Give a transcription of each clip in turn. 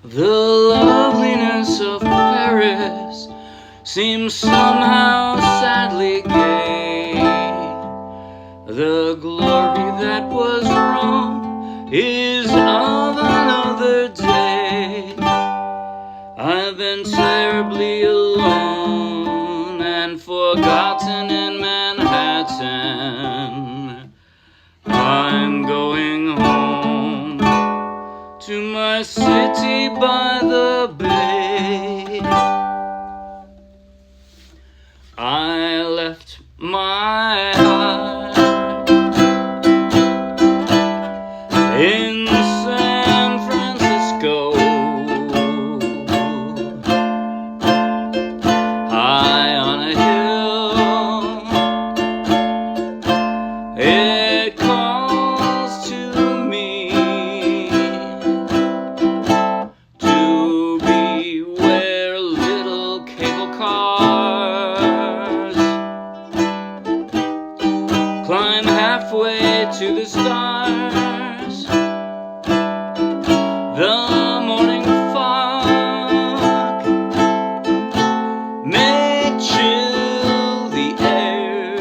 The loveliness of Paris seems somehow sadly gay. The glory that was wrong is of another day. I've been terribly alone and forgotten in Manhattan. I'm going home to my city by the bay. I left my heart in San Francisco, high on a hill. It calls to me to be where little cable cars climb halfway to the stars. The morning fog may chill the air.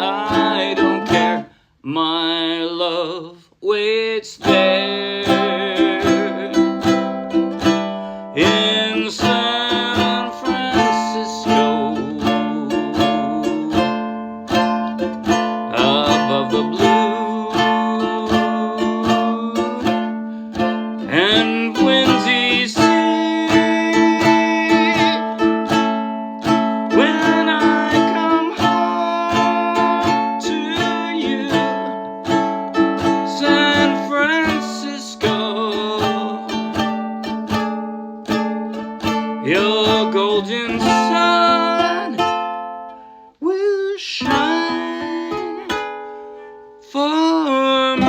I don't care, my love waits there in San Francisco, above the blue and windy sea. When I come home to you, San Francisco, your golden sun will shine for me.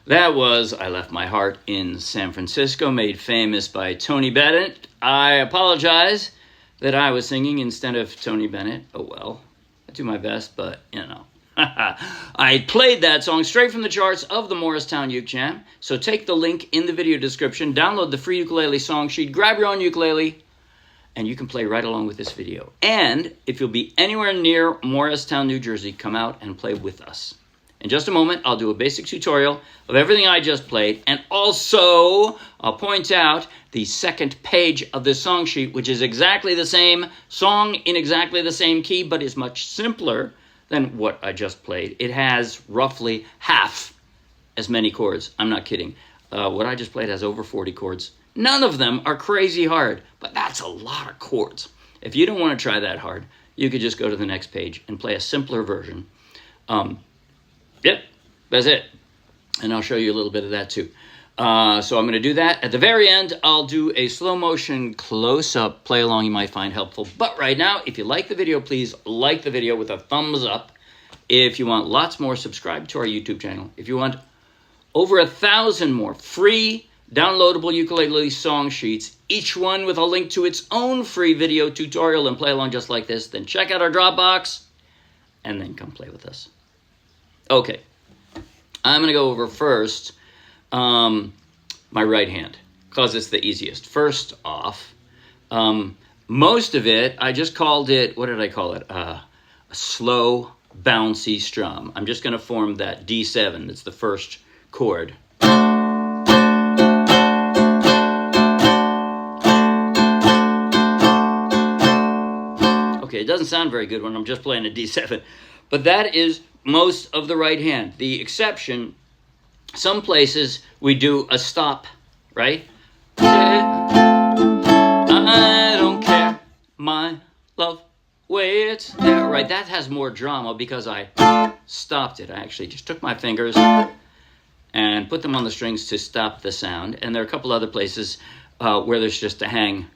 That was I Left My Heart in San Francisco, made famous by Tony Bennett. I apologize that I was singing instead of Tony Bennett. Oh well, I do my best, but you know. I played that song straight from the charts of the Morristown Uke Jam. So take the link in the video description, download the free ukulele song sheet, grab your own ukulele, and you can play right along with this video. And if you'll be anywhere near Morristown, New Jersey, come out and play with us. In just a moment, I'll do a basic tutorial of everything I just played, and also I'll point out the second page of this song sheet, which is exactly the same song in exactly the same key, but is much simpler than what I just played. It has roughly half as many chords. I'm not kidding. What I just played has over 40 chords. None of them are crazy hard, but that's a lot of chords. If you don't want to try that hard, you could just go to the next page and play a simpler version. Yep, that's it. And I'll show you a little bit of that too. So I'm going to do that. At the very end, I'll do a slow motion close-up play along you might find helpful. But right now, if you like the video, please like the video with a thumbs up. If you want lots more, subscribe to our YouTube channel. If you want over 1,000 more free downloadable ukulele song sheets, each one with a link to its own free video tutorial and play along just like this, then check out our Dropbox and then come play with us. Okay, I'm going to go over first my right hand, because it's the easiest. First off, most of it, I just called it, what did I call it? A slow, bouncy strum. I'm just going to form that D7. That's the first chord. Okay, it doesn't sound very good when I'm just playing a D7, but that is most of the right hand. The exception, some places we do a stop, right? I don't care, my love waits there, right? That has more drama because I stopped it. I actually just took my fingers and put them on the strings to stop the sound. And there are a couple other places where there's just a hang.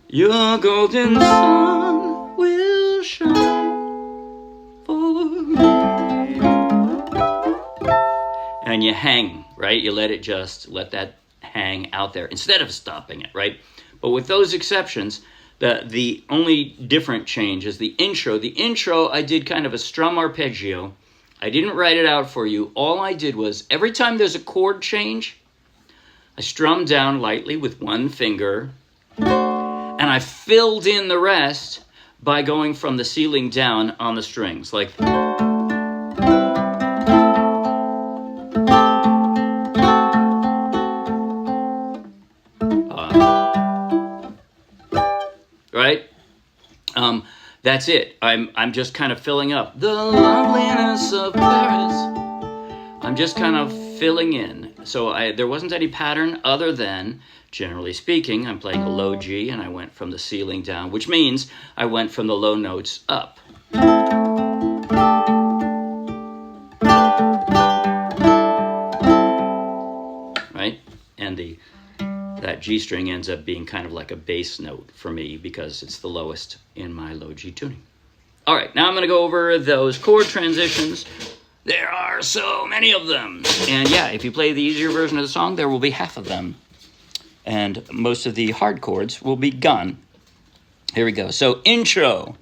Your golden sun will shine for me. And you hang right? You let that hang out there instead of stopping it, right? But with those exceptions, the only different change is the intro. The intro, I did kind of a strum arpeggio. I didn't write it out for you. All I did was every time there's a chord change, I strummed down lightly with one finger, and I filled in the rest by going from the ceiling down on the strings, like... right? That's it. I'm just kind of filling up. The loveliness of Paris. I'm just kind of filling in. So there wasn't any pattern other than, generally speaking, I'm playing a low G and I went from the ceiling down, which means I went from the low notes up. Right? And that G string ends up being kind of like a bass note for me because it's the lowest in my low G tuning. All right, now I'm going to go over those chord transitions. There are so many of them. And yeah, if you play the easier version of the song, there will be half of them. And most of the hard chords will be gone. Here we go. So intro.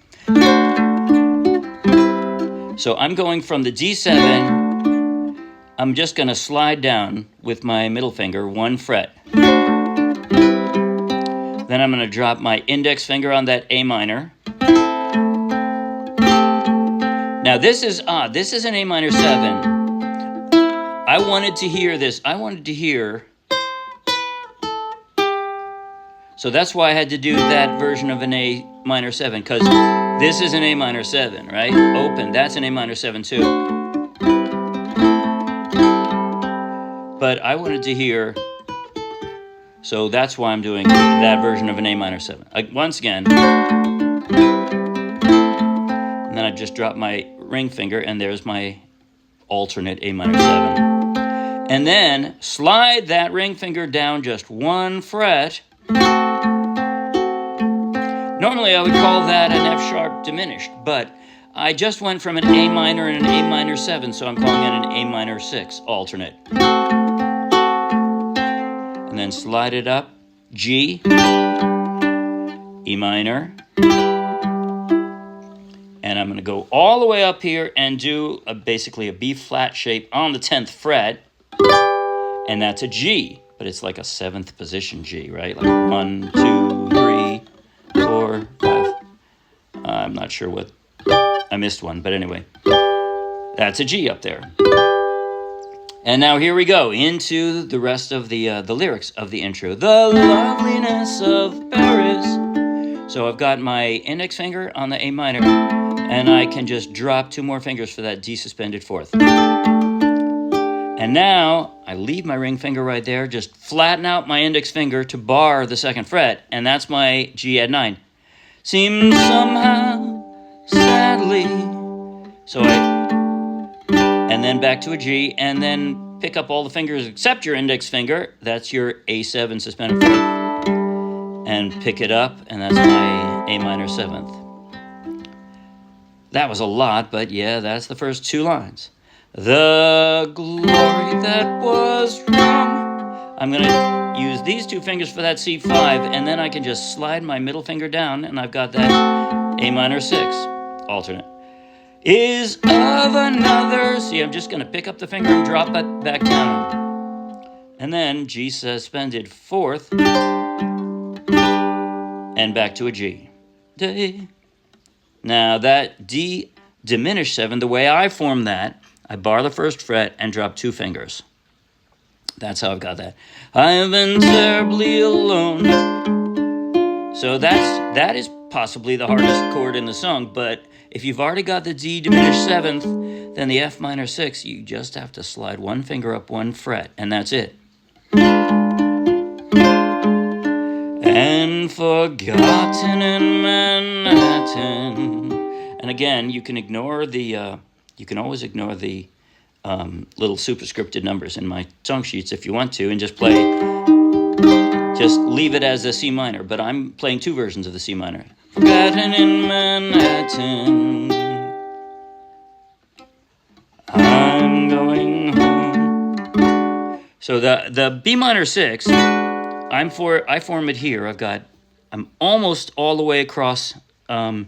So I'm going from the D7. I'm just going to slide down with my middle finger, 1 fret. Then I'm going to drop my index finger on that A minor. Now this is odd. This is an A minor 7. I wanted to hear this. I wanted to hear... So that's why I had to do that version of an A minor 7, because this is an A minor 7, right? Open. That's an A minor 7 too. But I wanted to hear... So that's why I'm doing that version of an A minor 7. Once again. And then I just drop my ring finger, and there's my alternate A minor 7. And then slide that ring finger down just 1 fret. Normally I would call that an F sharp diminished, but I just went from an A minor and an A minor 7, so I'm calling it an A minor 6 alternate. And then slide it up, G, E minor, and I'm going to go all the way up here and do basically a B flat shape on the 10th fret, and that's a G, but it's like a 7th position G, right? Like 1, 2, 3, 4, 5. I'm not sure what, I missed one, but anyway, that's a G up there. And now here we go into the rest of the lyrics of the intro. The loveliness of Paris. So I've got my index finger on the A minor, and I can just drop 2 more fingers for that D suspended 4th. And now I leave my ring finger right there, just flatten out my index finger to bar the 2nd fret, and that's my G add 9. Seems somehow, sadly. So and then back to a G, and then pick up all the fingers except your index finger. That's your A7 suspended 4th. And pick it up, and that's my A minor 7th. That was a lot, but yeah, that's the first 2 lines. The glory that was wrong. I'm going to use these 2 fingers for that C5, and then I can just slide my middle finger down, and I've got that A minor 6 alternate. Is of another... See, I'm just going to pick up the finger and drop it back down. And then G suspended 4th, and back to a G. D. Now that D diminished 7, the way I form that, I bar the 1st fret and drop 2 fingers. That's how I've got that. I have been terribly alone. So that is possibly the hardest chord in the song, but if you've already got the D diminished 7th, then the F minor 6, you just have to slide 1 finger up 1 fret, and that's it. And forgotten in Manhattan. And again, you can ignore the, you can always ignore the little superscripted numbers in my song sheets if you want to, and just play, just leave it as a C minor, but I'm playing 2 versions of the C minor. Forgotten in Manhattan, I'm going home. So the B minor 6, I form it here. I'm almost all the way across the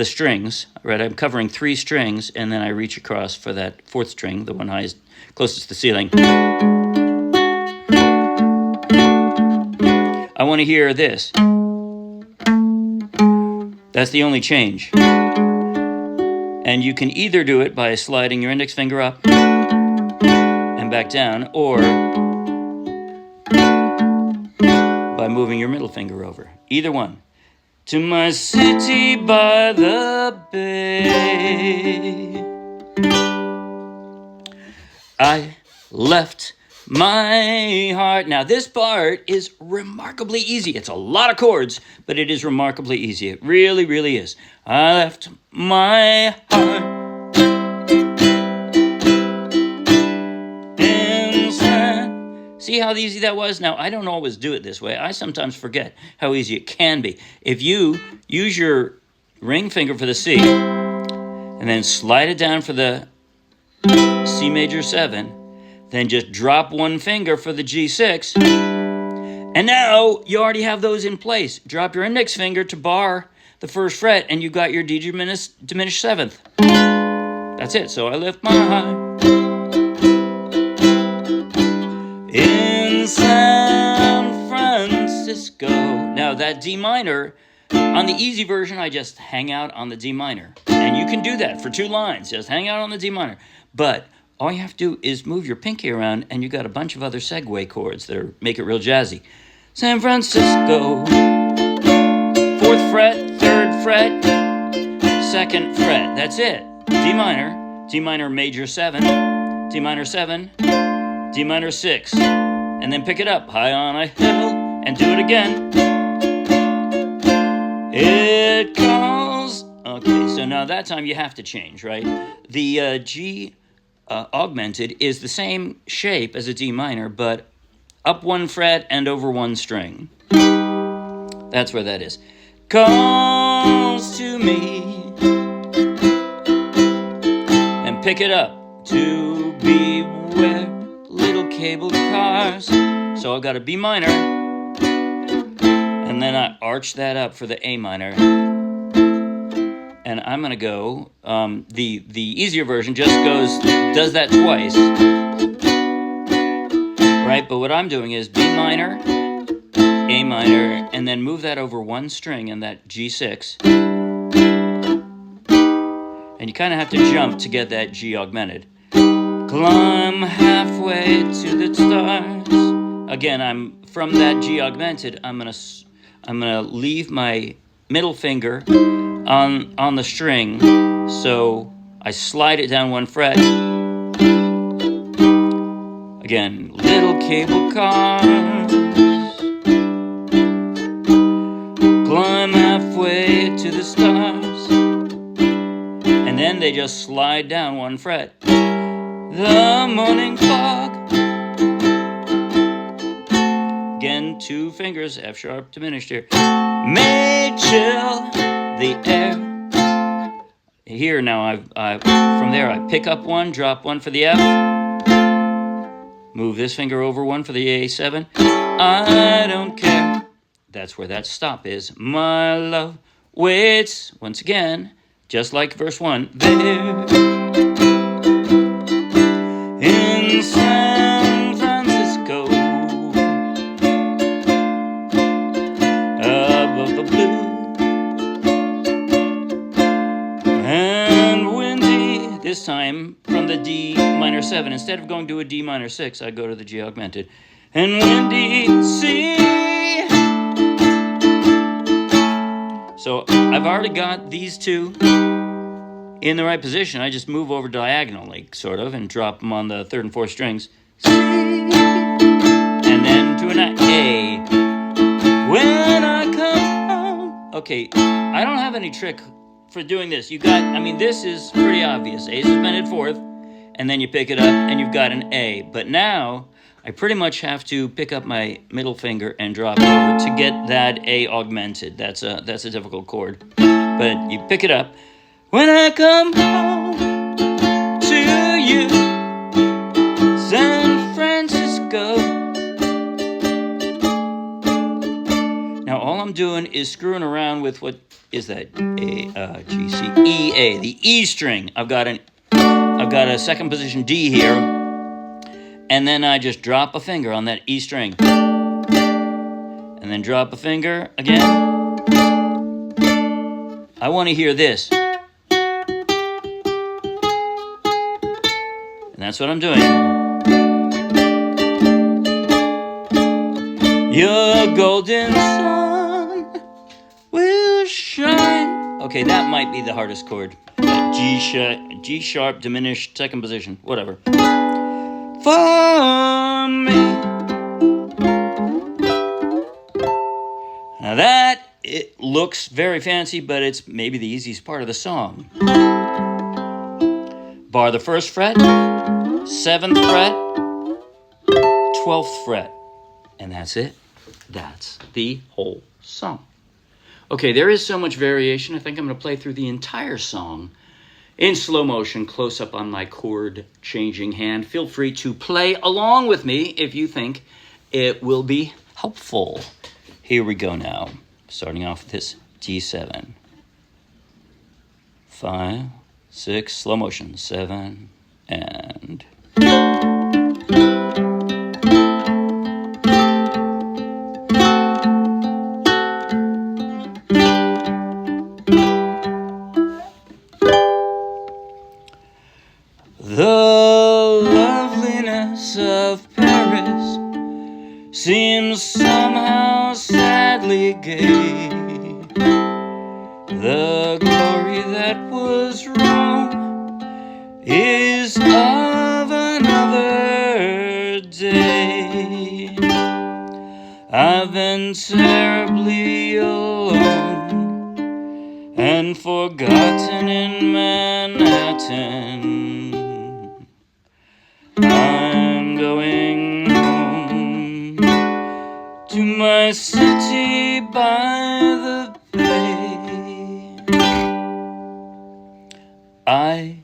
strings, right? I'm covering 3 strings, and then I reach across for that 4th string, the one highest, closest to the ceiling. I want to hear this. That's the only change. And you can either do it by sliding your index finger up and back down, or by moving your middle finger over. Either one. To my city by the bay, I left my heart. Now this part is remarkably easy. It's a lot of chords, but it is remarkably easy. It really, really is. I left my heart inside. See how easy that was? Now, I don't always do it this way. I sometimes forget how easy it can be. If you use your ring finger for the C, and then slide it down for the C major 7, then just drop one finger for the G6, and now you already have those in place. Drop your index finger to bar the 1st fret, and you got your D diminished 7th. That's it. So I lift my heart in San Francisco. Now that D minor, on the easy version, I just hang out on the D minor. And you can do that for 2 lines. Just hang out on the D minor. But all you have to do is move your pinky around, and you got a bunch of other segue chords that make it real jazzy. San Francisco, 4th fret, 3rd fret, 2nd fret. That's it. D minor major 7, D minor 7, D minor 6, and then pick it up high on a hill and do it again. It calls. Okay, so now that time you have to change, right? The G augmented is the same shape as a D minor, but up 1 fret and over 1 string. That's where that is. Calls to me, and pick it up. To beware little cable cars. So I've got a B minor, and then I arch that up for the A minor. And I'm going to go, the easier version just does that twice. Right, but what I'm doing is B minor, A minor, and then move that over 1 string in that G6. And you kind of have to jump to get that G augmented. Climb halfway to the stars. Again, I'm from that G augmented, I'm gonna leave my middle finger on the string, so I slide it down 1 fret. Again, little cable cars climb halfway to the stars, and then they just slide down 1 fret. The morning fog. Again, 2 fingers, F sharp diminished here, may chill the air. Here now, from there I pick up 1, drop 1 for the F, move this finger over 1 for the A7. I don't care. That's where that stop is. My love waits, once again, just like verse 1, there in San Francisco, above the blue and windy. This time from the D minor 7, instead of going to a D minor 6, I go to the G augmented. And windy sea. So I've already got these 2 in the right position. I just move over diagonally, sort of, and drop them on the 3rd and 4th strings. C, and then to an A. When I come home. Okay, I don't have any trick for doing this. This is pretty obvious. A suspended 4th, and then you pick it up, and you've got an A. But now, I pretty much have to pick up my middle finger and drop it over to get that A augmented. That's a difficult chord. But you pick it up. When I come home to you, San Francisco. I'm doing is screwing around with what is that? A, G, C, E, A, the E string. I've got a second position D here, and then I just drop a finger on that E string, and then drop a finger again. I want to hear this, and that's what I'm doing. Your golden sun will shine. Okay, that might be the hardest chord. G sharp diminished second position, whatever. For me. Now that, it looks very fancy, but it's maybe the easiest part of the song. Bar the 1st fret, 7th fret, 12th fret, and that's it. That's the whole song. Okay, there is so much variation. I think I'm going to play through the entire song in slow motion, close up on my chord changing hand. Feel free to play along with me if you think it will be helpful. Here we go now, starting off with this D7. 5, 6, slow motion, 7, and... The loveliness of Paris seems somehow sadly gay. The glory that was Rome is of another day. I've been terribly alone and forgotten in Manhattan. I'm going home to my city by the bay. I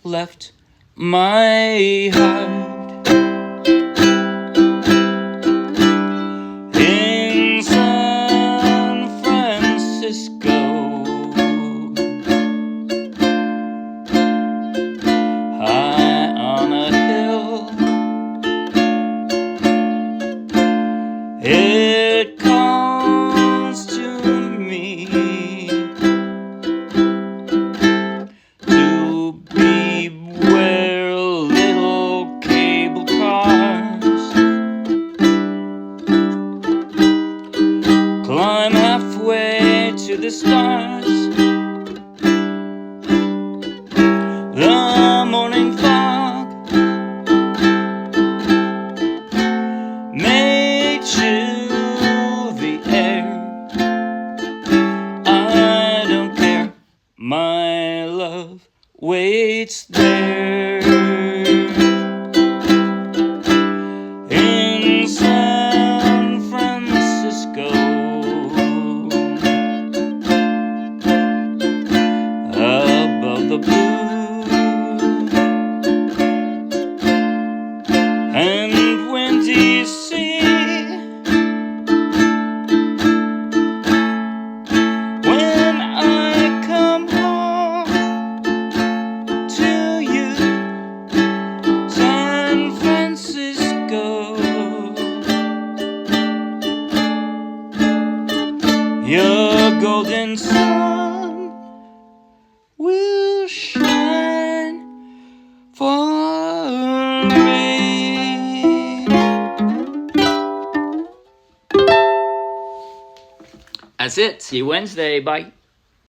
left my heart in San Francisco. It calls to me to be where little cable cars climb halfway to the stars. The morning fog may chill the air. I don't care, my love waits there in San Francisco, above the blue and windy sea. When I come home to you, San Francisco, your golden sun will shine for me. That's it. See you Wednesday. Bye.